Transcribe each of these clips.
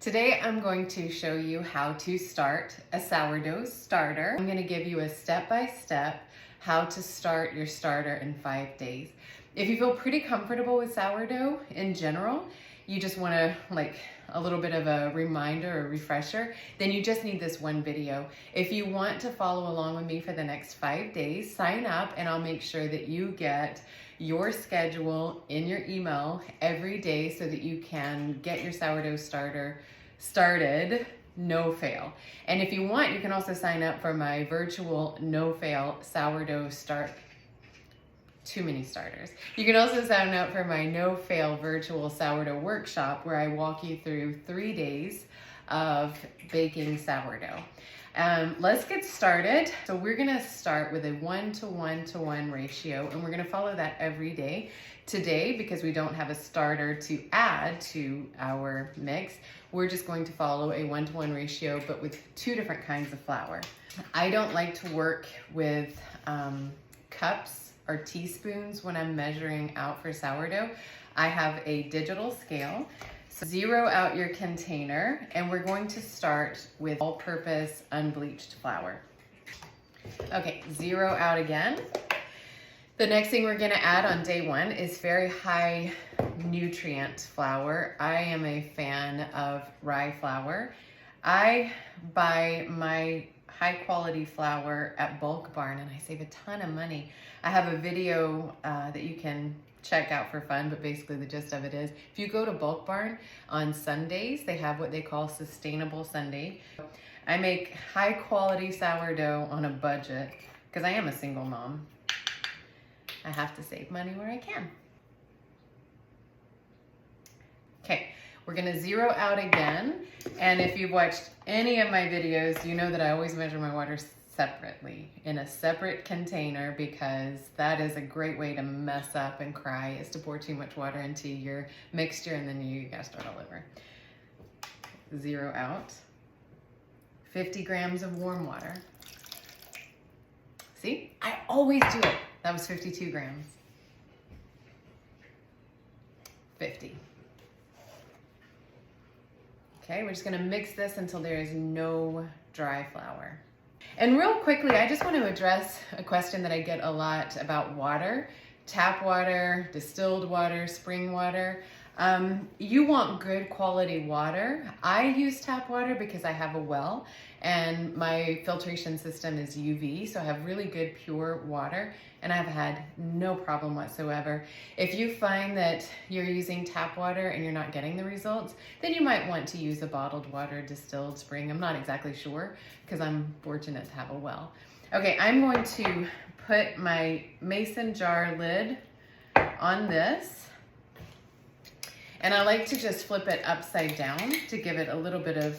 Today I'm going to show you how to start a sourdough starter. I'm going to give you a step-by-step how to start your starter in 5 days. If you feel pretty comfortable with sourdough in general, you just want to like a little bit of a reminder or refresher, then you just need this one video. If you want to follow along with me for the next 5 days, sign up and I'll make sure that you get your schedule in your email every day so that you can get your sourdough starter started no fail. And if you want, you can also sign up for my virtual no fail sourdough start. Too many starters. You can also sign up for my no fail virtual sourdough workshop where I walk you through 3 days of baking sourdough. Let's get started. So we're gonna start with a 1:1:1 ratio and we're gonna follow that every day. Today, because we don't have a starter to add to our mix, we're just going to follow a 1:1 ratio, but with 2 different kinds of flour. I don't like to work with cups or teaspoons when I'm measuring out for sourdough. I have a digital scale. So zero out your container and we're going to start with all-purpose unbleached flour. Okay, zero out again. The next thing we're gonna add on day 1 is very high nutrient flour. I am a fan of rye flour. I buy my high quality flour at Bulk Barn and I save a ton of money. I have a video that you can check out for fun, but basically the gist of it is if you go to Bulk Barn on Sundays, they have what they call Sustainable Sunday. I make high quality sourdough on a budget because I am a single mom. I have to save money where I can. Okay, we're gonna zero out again. And if you've watched any of my videos, you know that I always measure my water separately in a separate container because that is a great way to mess up and cry, is to pour too much water into your mixture and then you gotta start all over. Zero out. 50 grams of warm water. See, I always do it. That was 52 grams. 50. Okay, we're just gonna mix this until there is no dry flour. And real quickly, I just want to address a question that I get a lot about water, tap water, distilled water, spring water. You want good quality water. I use tap water because I have a well and my filtration system is UV, so I have really good pure water and I've had no problem whatsoever. If you find that you're using tap water and you're not getting the results, then you might want to use a bottled water, distilled spring. I'm not exactly sure because I'm fortunate to have a well. Okay, I'm going to put my mason jar lid on this. And I like to just flip it upside down to give it a little bit of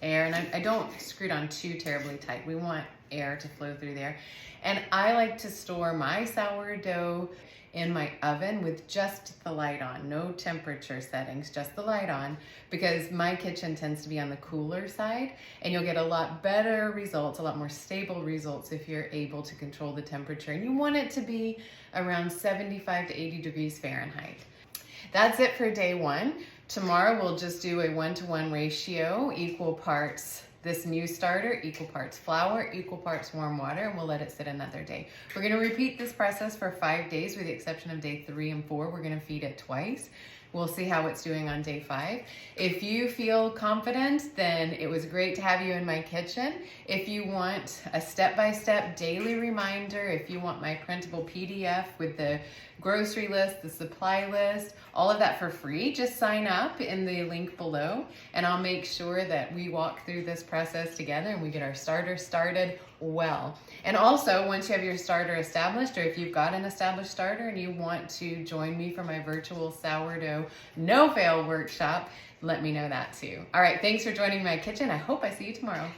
air. And I don't screw it on too terribly tight. We want air to flow through there. And I like to store my sourdough in my oven with just the light on, no temperature settings, just the light on, because my kitchen tends to be on the cooler side and you'll get a lot better results, a lot more stable results if you're able to control the temperature. And you want it to be around 75 to 80 degrees Fahrenheit. That's it for day 1. Tomorrow we'll just do a 1:1 ratio, equal parts this new starter, equal parts flour, equal parts warm water, and we'll let it sit another day. We're gonna repeat this process for 5 days with the exception of day 3 and 4. We're gonna feed it twice. We'll see how it's doing on day 5. If you feel confident, then it was great to have you in my kitchen. If you want a step-by-step daily reminder, if you want my printable PDF with the grocery list, the supply list, all of that for free, just sign up in the link below and I'll make sure that we walk through this process together and we get our starter started well. And also, once you have your starter established, or if you've got an established starter and you want to join me for my virtual sourdough no fail workshop, let me know that too. All right, thanks for joining my kitchen. I hope I see you tomorrow.